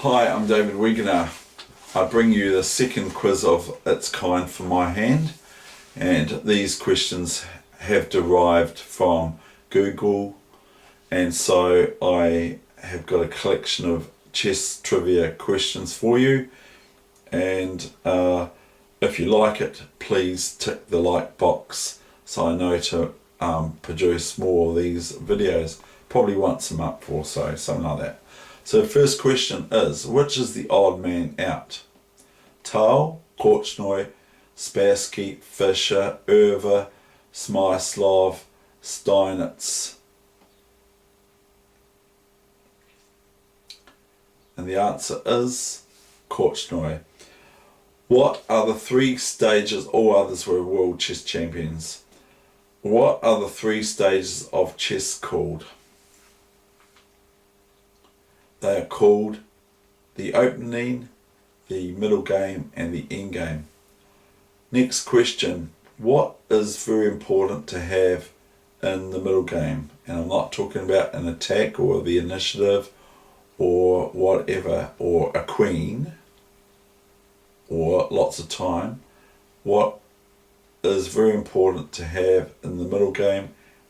Hi, I'm David Weegenaar. I bring you the second quiz of its kind from my hand, and these questions have derived from Google, and so I have got a collection of chess trivia questions for you, and if you like it, please tick the like box so I know to produce more of these videos, probably once a month or so, something like that. So the first question is, which is the odd man out? Tal, Korchnoi, Spassky, Fischer, Erva, Smyslov, Steinitz. And the answer is Korchnoi. What are the three stages? All others were world chess champions. What are the three stages of chess called? They are called the opening, the middle game, and the end game. Next question. What is very important to have in the middle game? And I'm not talking about an attack or the initiative or whatever, or a queen, or lots of time. What is very important to have in the middle game,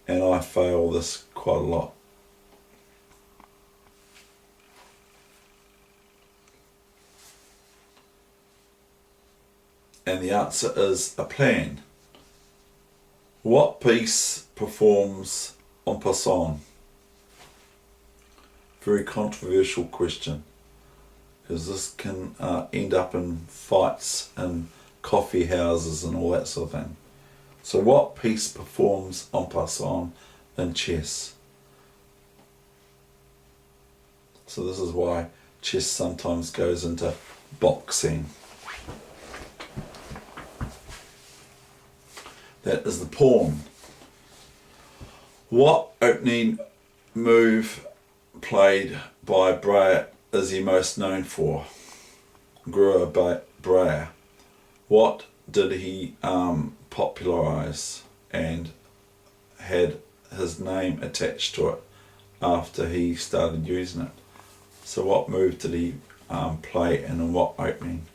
and I fail this quite a lot. And the answer is a plan. What piece performs en passant? Very controversial question, because this can end up in fights and coffee houses and all that sort of thing. So what piece performs en passant in chess? So this is why chess sometimes goes into boxing. That is the pawn. What opening move played by Breyer is he most known for? Breyer. What did he popularise and had his name attached to it after he started using it? So what move did he play and in what opening?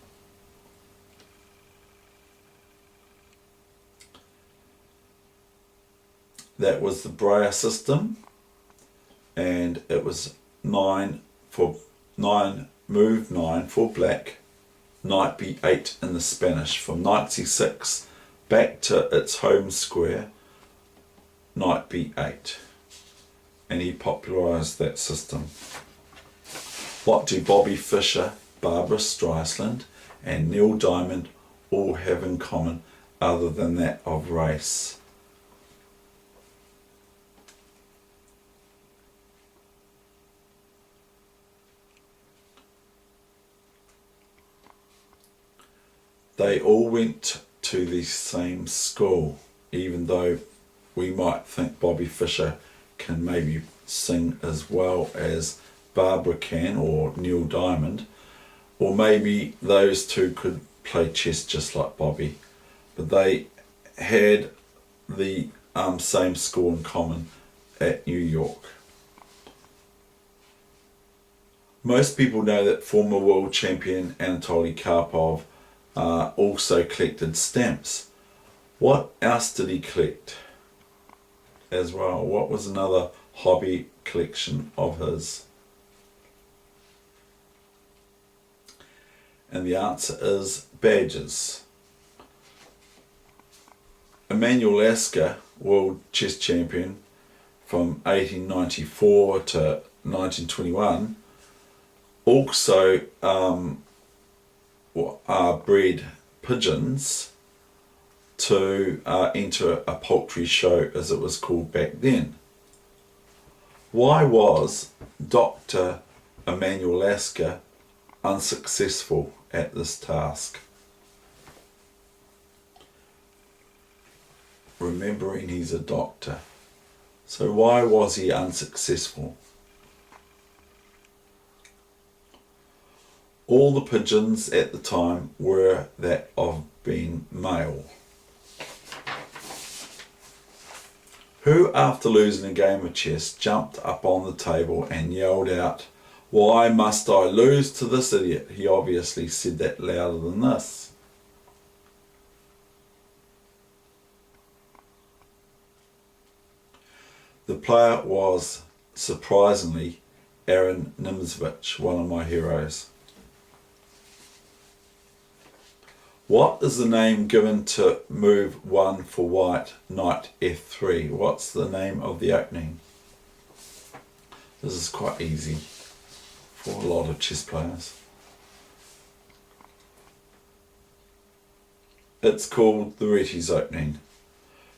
That was the Breyer system, and it was move 9 for black, knight b8 in the Spanish, from knight c6 back to its home square, knight b8, and he popularised that system. What do Bobby Fischer, Barbara Streisand and Neil Diamond all have in common other than that of race? They all went to the same school, even though we might think Bobby Fischer can maybe sing as well as Barbara can, or Neil Diamond, or maybe those two could play chess just like Bobby, but they had the same school in common at New York. Most people know that former world champion Anatoly Karpov also collected stamps. What else did he collect as well? What was another hobby collection of his? And the answer is badges. Emanuel Lasker, world chess champion from 1894 to 1921, also bred pigeons to enter a poultry show, as it was called back then. Why was Dr. Emanuel Lasker unsuccessful at this task? Remembering he's a doctor. So why was he unsuccessful? All the pigeons at the time were that of being male. Who, after losing a game of chess, jumped up on the table and yelled out, Why must I lose to this idiot? He obviously said that louder than this. The player was, surprisingly, Aaron Nimzovich, one of my heroes. What is the name given to move 1 for white, knight f3? What's the name of the opening? This is quite easy for a lot of chess players. It's called the Retti's opening.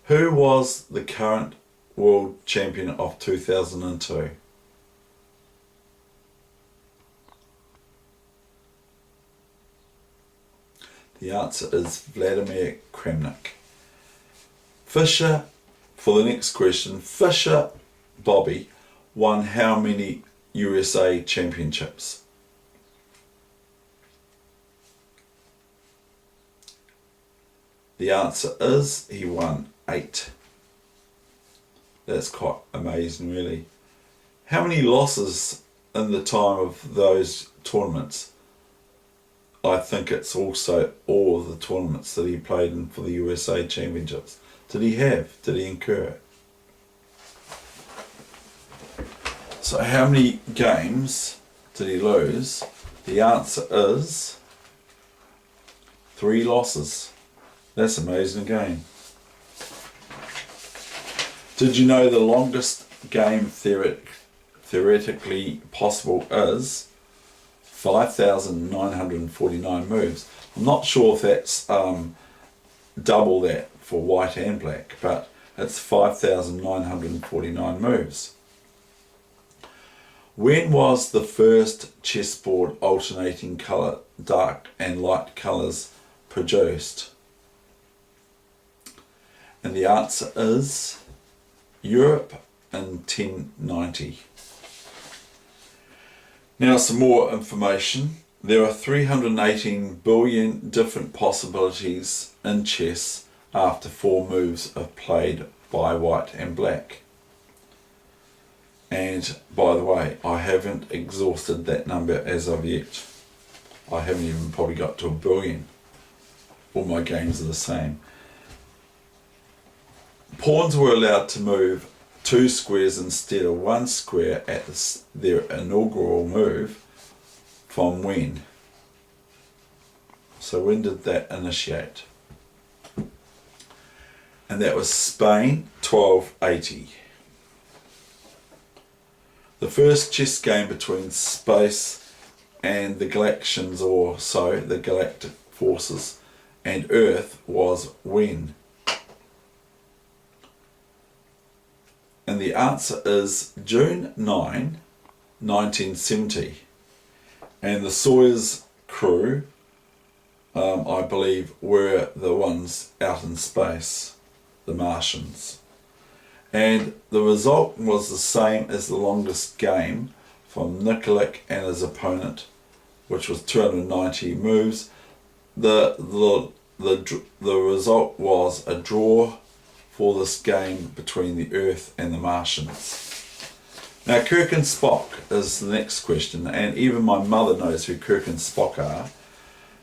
Who was the current world champion of 2002? The answer is Vladimir Kramnik. Fischer, for the next question, Fischer Bobby won how many USA championships? The answer is he won 8. That's quite amazing, really. How many losses in the time of those tournaments? I think it's also all of the tournaments that he played in for the USA Championships. Did he incur? So how many games did he lose? The answer is 3 losses. That's amazing again. Did you know the longest game theoretically possible is 5,949 moves? I'm not sure if that's double that for white and black, but it's 5,949 moves. When was the first chessboard alternating colour, dark and light colours produced? And the answer is Europe in 1090. Now some more information. There are 318 billion different possibilities in chess after 4 moves are played by white and black. And by the way, I haven't exhausted that number as of yet. I haven't even probably got to 1 billion. All my games are the same. Pawns were allowed to move 2 squares instead of 1 square at their inaugural move. From when? So when did that initiate? And that was Spain, 1280. The first chess game between space and the Galaxians, or so, the galactic forces, and Earth was when? And the answer is June 9, 1970. And the Soyuz crew, I believe, were the ones out in space, the Martians. And the result was the same as the longest game from Nikolic and his opponent, which was 290 moves. The result was a draw for this game between the Earth and the Martians. Now Kirk and Spock is the next question, and even my mother knows who Kirk and Spock are.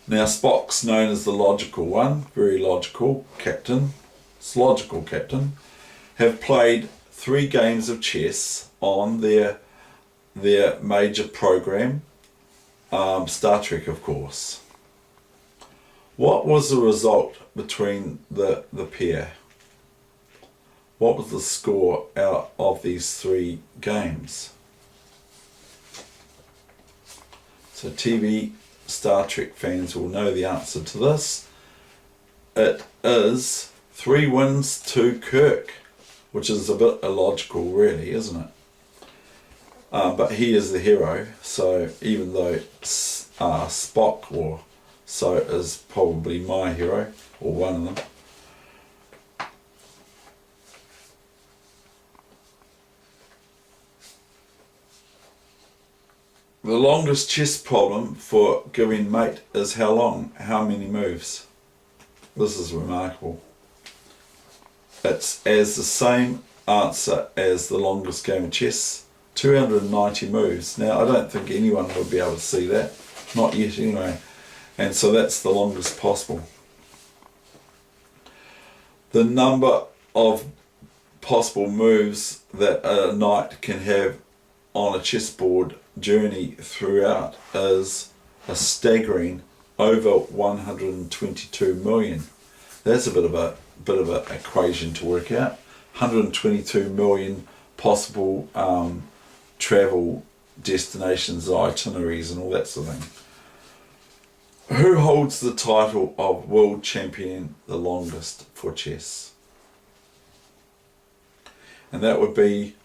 Now Spock's known as the logical one, very logical captain, it's logical captain, have played 3 games of chess on their major program, Star Trek of course. What was the result between the pair? What was the score out of these 3 games? So TV Star Trek fans will know the answer to this. It is 3 wins to Kirk, which is a bit illogical really, isn't it? But he is the hero, so even though Spock or so is probably my hero, or one of them. The longest chess problem for giving mate is how long? How many moves? This is remarkable. It's as the same answer as the longest game of chess 290 moves. Now, I don't think anyone would be able to see that. Not yet, anyway. And so that's the longest possible. The number of possible moves that a knight can have on a chessboard journey throughout is a staggering over 122 million. That's a bit of a equation to work out. 122 million possible travel destinations, itineraries, and all that sort of thing. Who holds the title of world champion the longest for chess? And that would be,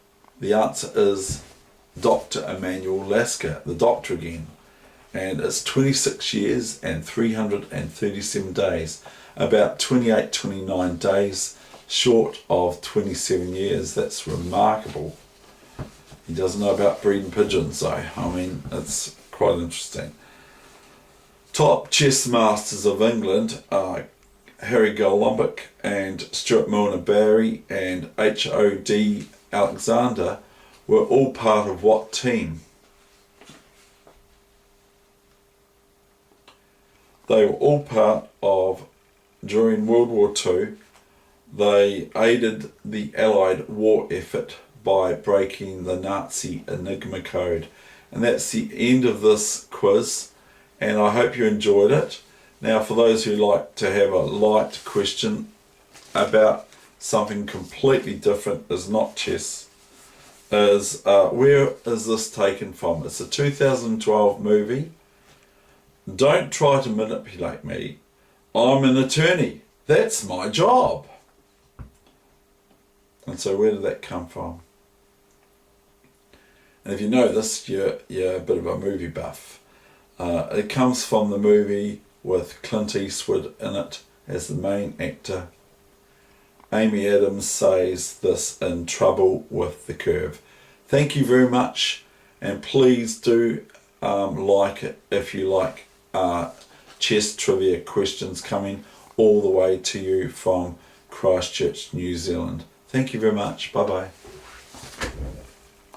the answer is Dr. Emanuel Lasker, the doctor again. And it's 26 years and 337 days, about 28, 29 days short of 27 years. That's remarkable. He doesn't know about breeding pigeons though. I mean, it's quite interesting. Top chess masters of England are Harry Golombek and Stuart Milner Barry and H.O.D. Alexander were all part of what team? They were all part of, during World War II, they aided the Allied war effort by breaking the Nazi Enigma code. And that's the end of this quiz, and I hope you enjoyed it. Now, for those who like to have a light question about something completely different, is not chess, is where is this taken from? It's a 2012 movie. Don't try to manipulate me. I'm an attorney. That's my job. And so where did that come from? And if you know this, you're a bit of a movie buff. It comes from the movie with Clint Eastwood in it as the main actor. Amy Adams says this in Trouble with the Curve. Thank you very much, and please do like it if you like chess trivia questions coming all the way to you from Christchurch, New Zealand. Thank you very much. Bye bye.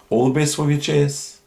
All the best with your chess.